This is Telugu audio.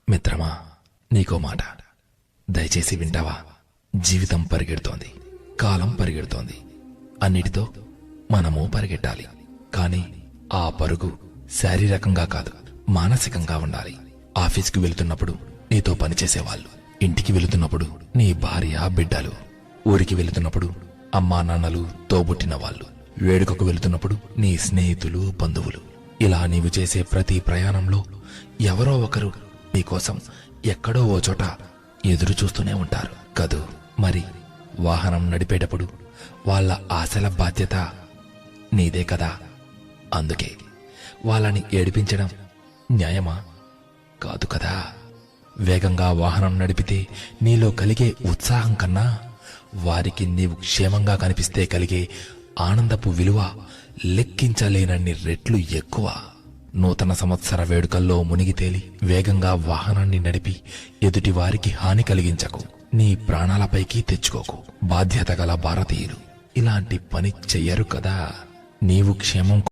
మిత్రమా, నీకో మాట, దయచేసి వింటావా? జీవితం పరిగెడుతోంది, కాలం పరిగెడుతోంది, అన్నిటితో మనము పరిగెట్టాలి. కాని ఆ పరుగు శారీరకంగా కాదు, మానసికంగా ఉండాలి. ఆఫీస్కి వెళుతున్నప్పుడు నీతో పనిచేసేవాళ్ళు, ఇంటికి వెళుతున్నప్పుడు నీ భార్య బిడ్డలు, ఊరికి వెళుతున్నప్పుడు అమ్మా నాన్నలు, తోబుట్టిన వాళ్ళు, వేడుకకు వెళుతున్నప్పుడు నీ స్నేహితులు, బంధువులు. ఇలా నీవు చేసే ప్రతి ప్రయాణంలో ఎవరో ఒకరు నీకోసం ఎక్కడో ఓ చోట ఎదురు చూస్తూనే ఉంటారు కదూ. మరి వాహనం నడిపేటప్పుడు వాళ్ళ ఆశల బాధ్యత నీదే కదా. అందుకే వాళ్ళని ఏడిపించడం న్యాయమా? కాదు కదా. వేగంగా వాహనం నడిపితే నీలో కలిగే ఉత్సాహం కన్నా వారికి నీవు క్షేమంగా కనిపిస్తే కలిగే ఆనందపు విలువ లెక్కించలేనన్ని రెట్లు ఎక్కువ. నూతన సంవత్సర వేడుకల్లో మునిగి తేలి వేగంగా వాహనాన్ని నడిపి ఎదుటి వారికి హాని కలిగించకు. నీ ప్రాణాలపైకి తెచ్చుకోకు. బాధ్యత గల భారతీయులు ఇలాంటి పని చెయ్యరు కదా. నీవు క్షేమం